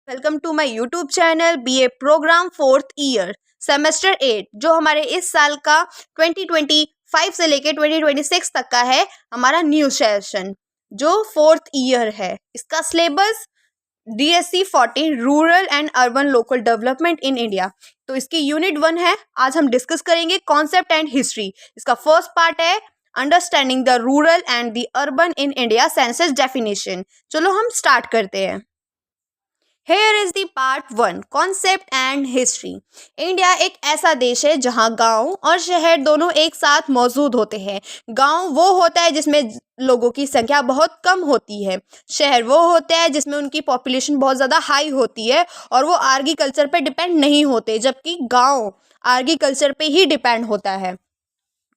Welcome to my YouTube channel BA programme 4th year semester 8 जो हमारे इस साल का 2025 से लेके 2026 तक का है हमारा न्यू सेशन जो 4th ईयर है। इसका syllabus DSC 14 rural and urban local development in India. तो इसकी यूनिट 1 है। आज हम डिस्कस करेंगे कॉन्सेप्ट एंड हिस्ट्री। इसका फर्स्ट पार्ट है understanding the rural and the urban in India census definition. चलो हम स्टार्ट करते हैं। Here is the part 1 concept and history. India एक ऐसा देश है जहां गांव और शहर दोनों एक साथ मौजूद होते हैं। गांव वो होता है जिसमें लोगों की संख्या बहुत कम होती है। शहर वो होता है जिसमें उनकी पॉपुलेशन बहुत ज़्यादा हाई होती है और वो एग्रीकल्चर पे डिपेंड नहीं होते, जबकि गांव एग्रीकल्चर पे ही डिपेंड होता है।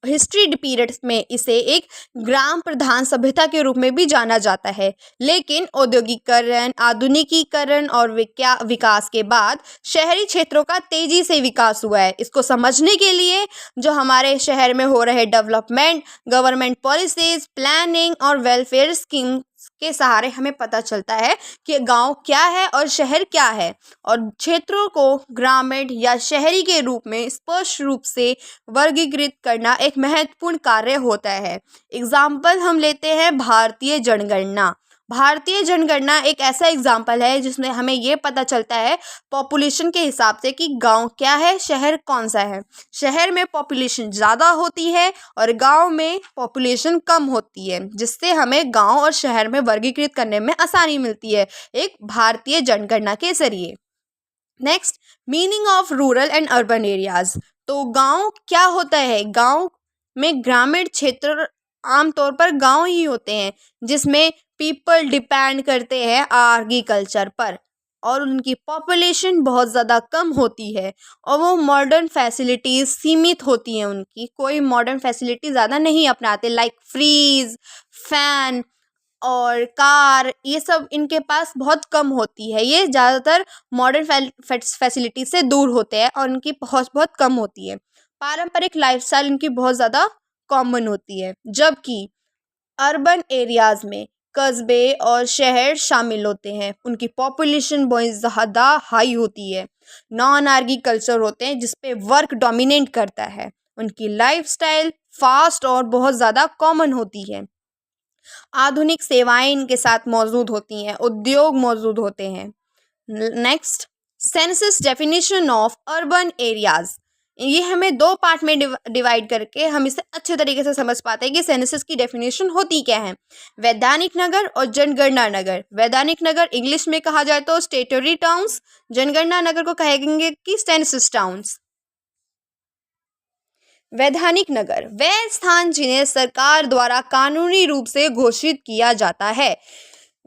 हिस्ट्री पीरियड में इसे एक ग्राम प्रधान सभ्यता के रूप में भी जाना जाता है, लेकिन औद्योगिकरण, आधुनिकीकरण और विकास के बाद शहरी क्षेत्रों का तेजी से विकास हुआ है। इसको समझने के लिए जो हमारे शहर में हो रहे डेवलपमेंट, गवर्नमेंट पॉलिसीज, प्लानिंग और वेलफेयर स्कीम के सहारे हमें पता चलता है कि गांव क्या है और शहर क्या है, और क्षेत्रों को ग्रामीण या शहरी के रूप में स्पष्ट रूप से वर्गीकृत करना एक महत्वपूर्ण कार्य होता है। एग्जाम्पल हम लेते हैं भारतीय जनगणना। भारतीय जनगणना एक ऐसा एग्जाम्पल है जिसमें हमें ये पता चलता है पॉपुलेशन के हिसाब से कि गांव क्या है, शहर कौन सा है। शहर में पॉपुलेशन ज़्यादा होती है और गांव में पॉपुलेशन कम होती है, जिससे हमें गांव और शहर में वर्गीकृत करने में आसानी मिलती है एक भारतीय जनगणना के जरिए। Next, meaning of rural and urban areas. तो गांव क्या होता है? गांव में ग्रामीण क्षेत्र आमतौर पर गांव ही होते हैं जिसमें पीपल डिपेंड करते हैं एग्रीकल्चर पर और उनकी पॉपुलेशन बहुत ज़्यादा कम होती है और वो मॉडर्न फैसिलिटीज़ सीमित होती हैं। उनकी कोई मॉडर्न फैसिलिटी ज़्यादा नहीं अपनाते, लाइक फ्रीज, फैन और कार, ये सब इनके पास बहुत कम होती है। ये ज़्यादातर मॉडर्न फैसिलिटी से दूर होते हैं और उनकी पहुंच बहुत कम होती है। पारंपरिक लाइफस्टाइल इनकी बहुत ज़्यादा कॉमन होती है, जबकि अर्बन एरियाज़ में कस्बे और शहर शामिल होते हैं। उनकी पॉपुलेशन बहुत ज़्यादा हाई होती है। नॉन एग्रीकल्चर होते हैं जिसपे वर्क डोमिनेट करता है। उनकी लाइफस्टाइल फास्ट और बहुत ज़्यादा कॉमन होती है। आधुनिक सेवाएं इनके साथ मौजूद होती हैं, उद्योग मौजूद होते हैं। Next, census definition of urban areas. ये हमें दो पार्ट में डिवाइड करके हम इसे अच्छे तरीके से समझ पाते हैं कि सेंसस की डेफिनेशन होती क्या है। वैधानिक नगर और जनगणना नगर। वैधानिक नगर इंग्लिश में कहा जाए तो स्टेटरी टाउन्स, जनगणना नगर को कहेंगे कि सेंसस टाउन्स। वैधानिक नगर वह स्थान जिन्हें सरकार द्वारा कानूनी रूप से घोषित किया जाता है।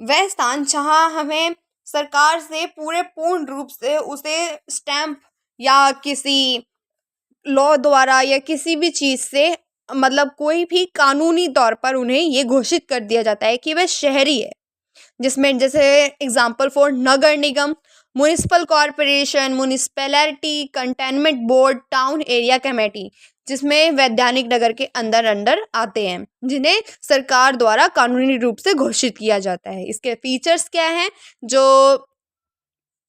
वह स्थान जहाँ हमें सरकार से पूर्ण रूप से उसे स्टैंप या किसी लॉ द्वारा या किसी भी चीज़ से, मतलब कोई भी कानूनी तौर पर उन्हें ये घोषित कर दिया जाता है कि वह शहरी है, जिसमें जैसे example for Nagar Nigam, municipal corporation, municipality, containment board, town area committee, जिसमें वैधानिक नगर के अंदर आते हैं, जिन्हें सरकार द्वारा कानूनी रूप से घोषित किया जाता है। इसके फीचर्स क्या हैं जो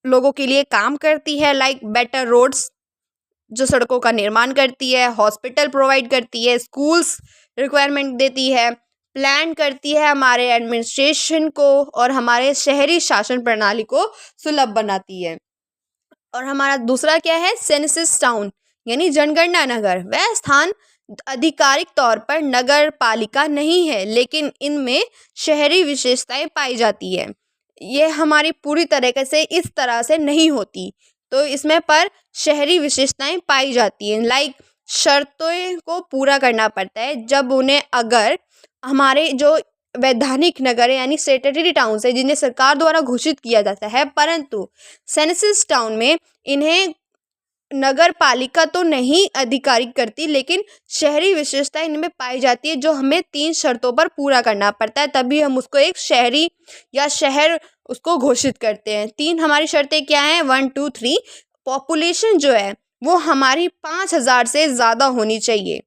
लोगों के लिए काम करती है? लाइक बेटर रोड्स, जो सड़कों का निर्माण करती है, हॉस्पिटल प्रोवाइड करती है, स्कूल्स रिक्वायरमेंट देती है, प्लान करती है हमारे एडमिनिस्ट्रेशन को और हमारे शहरी शासन प्रणाली को सुलभ बनाती है। और हमारा दूसरा क्या है? सेंसस टाउन यानी जनगणना नगर। वह स्थान आधिकारिक तौर पर नगर पालिका नहीं है, लेकिन इनमें शहरी विशेषताएं पाई जाती है। ये हमारी पूरी तरीके से इस तरह से नहीं होती, तो इसमें पर शहरी विशेषताएं पाई जाती हैं। लाइक शर्तों को पूरा करना पड़ता है जब उन्हें, अगर हमारे जो वैधानिक नगर यानी स्टेटरी टाउन है जिन्हें सरकार द्वारा घोषित किया जाता है, परंतु सेंसस टाउन में इन्हें नगर पालिका तो नहीं आधिकारिक करती, लेकिन शहरी विशेषता इनमें पाई जाती है जो हमें 3 शर्तों पर पूरा करना पड़ता है, तभी हम उसको एक शहरी या शहर उसको घोषित करते हैं। 3 हमारी शर्तें क्या हैं? 1 2 3। पॉपुलेशन जो है वो हमारी 5000 से ज़्यादा होनी चाहिए।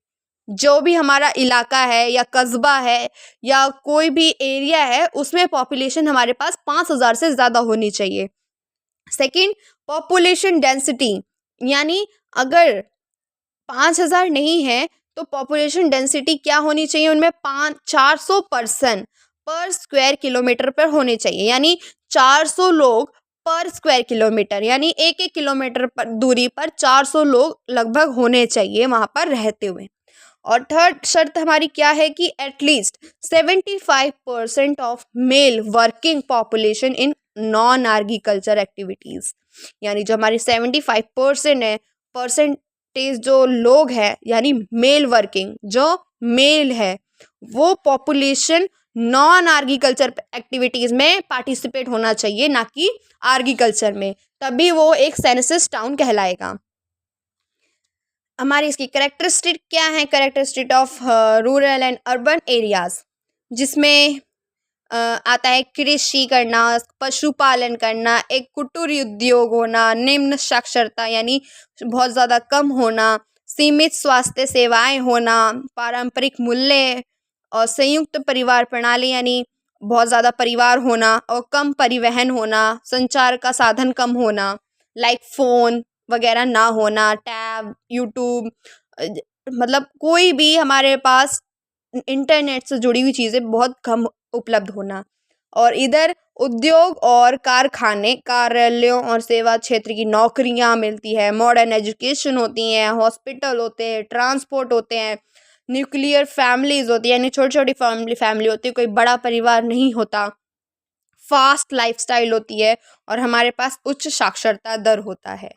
जो भी हमारा इलाका है या कस्बा है या कोई भी एरिया है, उसमें पॉपुलेशन हमारे पास 5000 से ज़्यादा होनी चाहिए। सेकंड, पॉपुलेशन डेंसिटी, यानी अगर 5,000 नहीं है तो पॉपुलेशन डेंसिटी क्या होनी चाहिए उनमें, 400 पर्सन पर स्क्वायर किलोमीटर पर होने चाहिए, यानी 400 लोग पर स्क्वायर किलोमीटर, यानी एक एक किलोमीटर पर दूरी पर 400 लोग लगभग होने चाहिए वहाँ पर रहते हुए। और थर्ड शर्त हमारी क्या है कि at least 75% of male working population in non agriculture activities, यानी जो हमारी 75% है परसेंटेज जो लोग हैं, यानी मेल वर्किंग जो मेल है वो पॉपुलेशन नॉन एग्रीकल्चर एक्टिविटीज़ में पार्टिसिपेट होना चाहिए, ना कि एग्रीकल्चर में, तभी वो एक सेंसस टाउन कहलाएगा। हमारी इसकी करेक्टरिस्टिक क्या है, characteristic of rural and urban areas, जिसमें आता है कृषि करना, पशुपालन करना, एक कुटीर उद्योग होना, निम्न साक्षरता यानी बहुत ज़्यादा कम होना, सीमित स्वास्थ्य सेवाएं होना, पारंपरिक मूल्य और संयुक्त परिवार प्रणाली यानी बहुत ज़्यादा परिवार होना और कम परिवहन होना, संचार का साधन कम होना लाइक फ़ोन वगैरह ना होना, टैब, यूट्यूब, मतलब कोई भी हमारे पास इंटरनेट से जुड़ी हुई चीज़ें बहुत कम उपलब्ध होना। और इधर उद्योग और कारखाने, कार्यालयों और सेवा क्षेत्र की नौकरियां मिलती है, मॉडर्न एजुकेशन होती हैं, हॉस्पिटल होते हैं, ट्रांसपोर्ट होते हैं, न्यूक्लियर फैमिलीज होती है, यानी छोटी छोटी फैमिली होती है, कोई बड़ा परिवार नहीं होता, फास्ट लाइफस्टाइल होती है और हमारे पास उच्च साक्षरता दर होता है।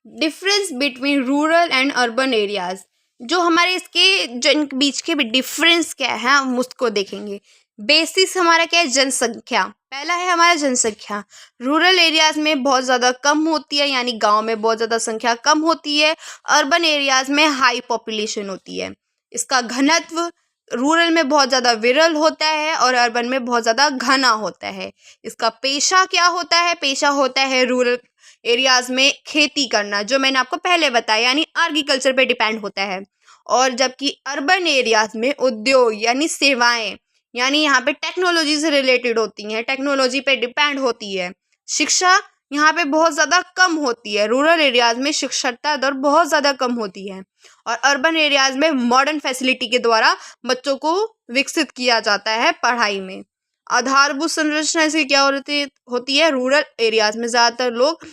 Difference between rural and urban areas, जो हमारे इसके जन बीच के भी डिफरेंस क्या है हम उसको देखेंगे। बेसिस हमारा क्या है, जनसंख्या। पहला है हमारा जनसंख्या, रूरल एरियाज में बहुत ज़्यादा कम होती है, यानी गांव में बहुत ज़्यादा संख्या कम होती है, अर्बन एरियाज में हाई पॉपुलेशन होती है। इसका घनत्व रूरल में बहुत ज़्यादा विरल होता है और अर्बन में बहुत ज़्यादा घना होता है। इसका पेशा क्या होता है, पेशा होता है रूरल एरियाज में खेती करना, जो मैंने आपको पहले बताया, यानी एग्रीकल्चर पे डिपेंड होता है। और जबकि अर्बन एरियाज में उद्योग यानी सेवाएं, यानी यहाँ पे टेक्नोलॉजी से रिलेटेड होती हैं, टेक्नोलॉजी पे डिपेंड होती है। शिक्षा यहाँ पे बहुत ज़्यादा कम होती है, रूरल एरियाज में शिक्षाता दर बहुत ज़्यादा कम होती है और अर्बन एरियाज में मॉडर्न फैसिलिटी के द्वारा बच्चों को विकसित किया जाता है पढ़ाई में। आधारभूत संरचना इसकी क्या होती है, रूरल एरियाज में ज़्यादातर लोग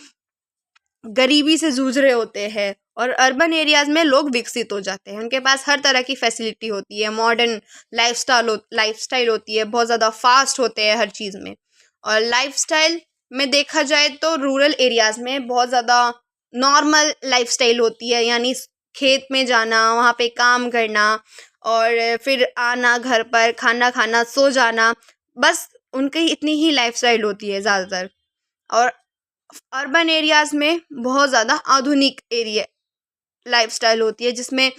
गरीबी से जूझ रहे होते हैं और अर्बन एरियाज में लोग विकसित हो जाते हैं, उनके पास हर तरह की फैसिलिटी होती है, मॉडर्न लाइफस्टाइल होती है, बहुत ज़्यादा फास्ट होते हैं हर चीज़ में। और लाइफस्टाइल में देखा जाए तो रूरल एरियाज में बहुत ज़्यादा नॉर्मल लाइफस्टाइल होती है, यानी खेत में जाना, वहाँ पे काम करना और फिर आना घर पर, खाना खाना, सो जाना, बस उनकी इतनी ही लाइफस्टाइल होती है ज़्यादातर। और अर्बन एरियाज में बहुत ज़्यादा आधुनिक एरिया लाइफस्टाइल होती है, जिसमें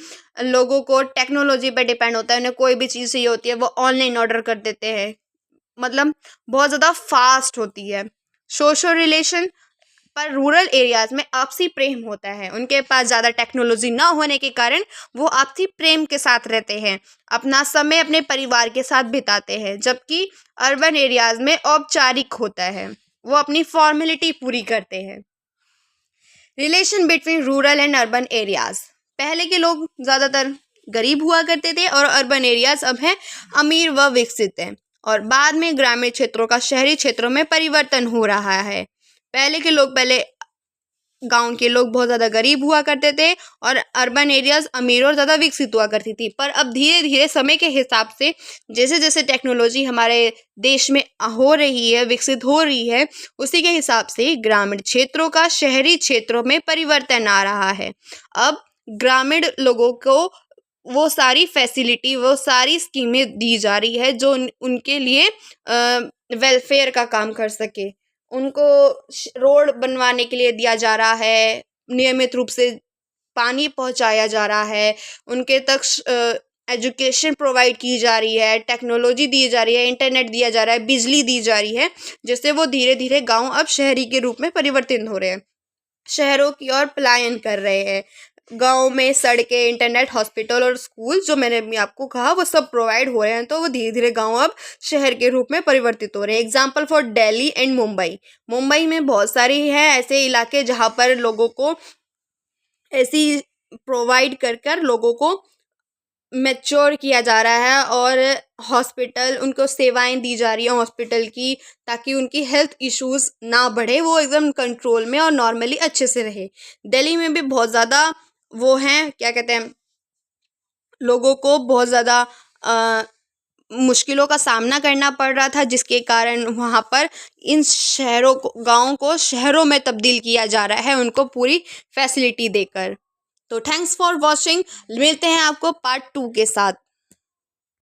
लोगों को टेक्नोलॉजी पे डिपेंड होता है, उन्हें कोई भी चीज़ चाहिए होती है वो ऑनलाइन ऑर्डर कर देते हैं, मतलब बहुत ज़्यादा फास्ट होती है। सोशल रिलेशन पर रूरल एरियाज में आपसी प्रेम होता है, उनके पास ज़्यादा टेक्नोलॉजी ना होने के कारण वो आपसी प्रेम के साथ रहते हैं, अपना समय अपने परिवार के साथ बिताते हैं, जबकि अर्बन एरियाज में औपचारिक होता है, वो अपनी फॉर्मेलिटी पूरी करते हैं। Relation between rural and urban areas, पहले के लोग ज़्यादातर गरीब हुआ करते थे और अर्बन एरियाज अब हैं अमीर व विकसित हैं, और बाद में ग्रामीण क्षेत्रों का शहरी क्षेत्रों में परिवर्तन हो रहा है। पहले गांव के लोग बहुत ज़्यादा गरीब हुआ करते थे और अर्बन एरियाज अमीर और ज़्यादा विकसित हुआ करती थी, पर अब धीरे धीरे समय के हिसाब से जैसे जैसे टेक्नोलॉजी हमारे देश में हो रही है, विकसित हो रही है, उसी के हिसाब से ग्रामीण क्षेत्रों का शहरी क्षेत्रों में परिवर्तन आ रहा है। अब ग्रामीण लोगों को वो सारी फैसिलिटी, वो सारी स्कीमें दी जा रही है जो उनके लिए वेलफेयर का काम कर सके। उनको रोड बनवाने के लिए दिया जा रहा है, नियमित रूप से पानी पहुंचाया जा रहा है, उनके तक एजुकेशन प्रोवाइड की जा रही है, टेक्नोलॉजी दी जा रही है, इंटरनेट दिया जा रहा है, बिजली दी जा रही है, जिससे वो धीरे धीरे गांव अब शहरी के रूप में परिवर्तित हो रहे हैं, शहरों की ओर पलायन कर रहे हैं। गांव में सड़कें, इंटरनेट, हॉस्पिटल और स्कूल जो मैंने अभी आपको कहा वो सब प्रोवाइड हो रहे हैं, तो वो धीरे धीरे गांव अब शहर के रूप में परिवर्तित हो रहे हैं। Example for Delhi and Mumbai. Mumbai में बहुत सारी है ऐसे इलाके जहाँ पर लोगों को ऐसी प्रोवाइड कर कर लोगों को मैच्योर किया जा रहा है और हॉस्पिटल उनको सेवाएं दी जा रही हैं हॉस्पिटल की, ताकि उनकी हेल्थ इश्यूज ना बढ़े, वो एकदम कंट्रोल में और नॉर्मली अच्छे से रहे। दिल्ली में भी बहुत ज़्यादा वो हैं, क्या कहते हैं, लोगों को बहुत ज़्यादा मुश्किलों का सामना करना पड़ रहा था, जिसके कारण वहाँ पर इन शहरों को, गाँव को शहरों में तब्दील किया जा रहा है उनको पूरी फैसिलिटी देकर। तो थैंक्स फॉर वॉचिंग। मिलते हैं आपको पार्ट 2 के साथ।